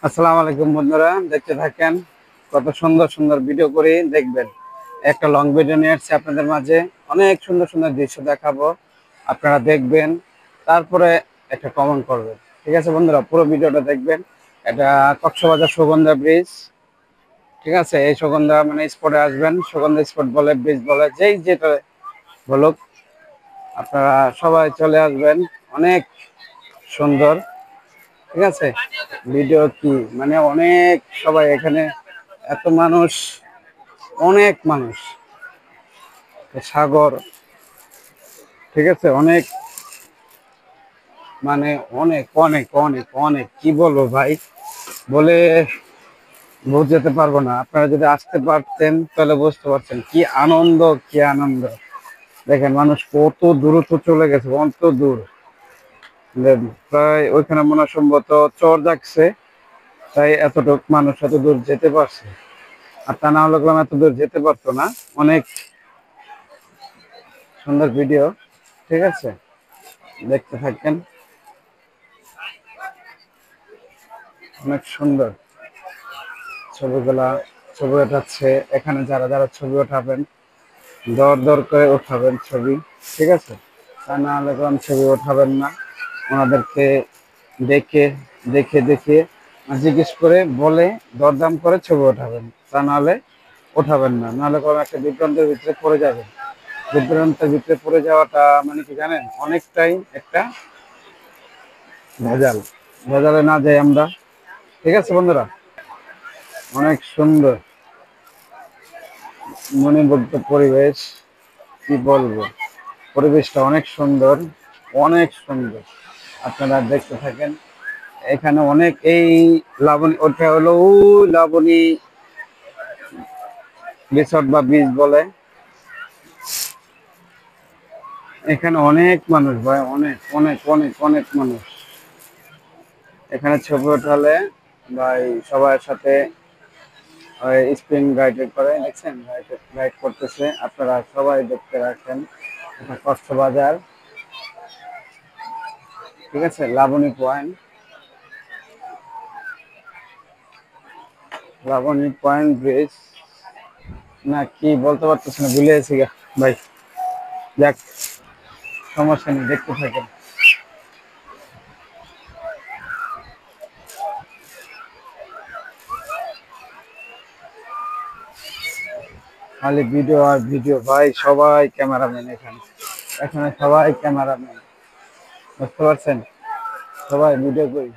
আসসালামু আলাইকুম বন্ধুরা, দেখতে থাকেন। কত সুন্দর সুন্দর ভিডিও করে দেখবেন। একটা লং ভিডিও নিয়ে আসছি আপনাদের মাঝে। অনেক সুন্দর সুন্দর দৃশ্য দেখাবো, আপনারা দেখবেন, তারপরে একটা কমেন্ট করবেন। ঠিক আছে বন্ধুরা, পুরো ভিডিওটা দেখবেন। এটা কক্সবাজার সুগন্ধা ব্রিজ। ঠিক আছে, এই সুগন্ধা মানে স্পটে আসবেন, সুগন্ধা স্পট বলে, ব্রিজ বলে, যেই যেটা বলুক, আপনারা সবাই চলে আসবেন। অনেক সুন্দর। ঠিক আছে, ভিডিও কি মানে অনেক সবাই এখানে, এত মানুষ, অনেক মানুষ, সাগর। ঠিক আছে, অনেক মানে অনেক অনেক অনেক অনেক কি বলবো ভাই, বলে বোঝাতে পারবো না। আপনারা যদি আসতে পারতেন তাহলে বুঝতে পারছেন কি আনন্দ, কি আনন্দ। দেখেন মানুষ কত দূরত্ব চলে গেছে, কত দূর। প্রায় ওইখানে মনে হয় সম্ভবত চর জাগছে, তাই এতটুক মানুষ এত দূর যেতে পারছে। আর তা না হলে এত দূর যেতে পারতো না। অনেক সুন্দর ভিডিও। ঠিক আছে, দেখতে থাকেন। অনেক সুন্দর ছবিগুলা, ছবি ওঠাচ্ছে এখানে। যারা যারা ছবি ওঠাবেন, দর দর করে ওঠাবেন ছবি। ঠিক আছে, তা না হলে ছবি ওঠাবেন না। ওনাদেরকে দেখে দেখে দেখে জিজ্ঞেস করে বলে দরদাম করে ছবি ওঠাবেন, তা নাহলে ওঠাবেন না। নাহলে কোনো একটা বিভ্রান্তের ভিতরে পড়ে যাবেন। বিভ্রান্তের ভিতরে পড়ে যাওয়াটা মানে কি জানেন, অনেকটাই একটা ভেজাল। ভেজালে না যাই আমরা। ঠিক আছে বন্ধুরা, অনেক সুন্দর মনোমুগ্ধ পরিবেশ। কি বলবো, পরিবেশটা অনেক সুন্দর, অনেক সুন্দর। আপনারা দেখতে থাকেন। এখানে অনেক এই লাবণী, ওটা হলো লাবণী রিসর্ট বা বিচ বলে। এখানে অনেক মানুষ ভাই, অনেক অনেক অনেক অনেক মানুষ। এখানে ছবি ওঠালে ভাই সবার সাথে স্প্রিং রাইড করে, দেখছেন রাইড করতেছে। আপনারা সবাই দেখতে রাখেন। এটা কক্সবাজার। ঠিক আছে, Laboni point, Laboni point bridge না কি বলতে পারতেছি না, ভুলে গেছি গা ভাই। যাক, সমস্যা নেই, দেখতে থাকেন। খালি ভিডিও আর ভিডিও ভাই, সবাই ক্যামেরাম্যান এখানে। এখানে সবাই ক্যামেরাম্যান, বুঝতে পারছেন, সবাই ভিডিও করি।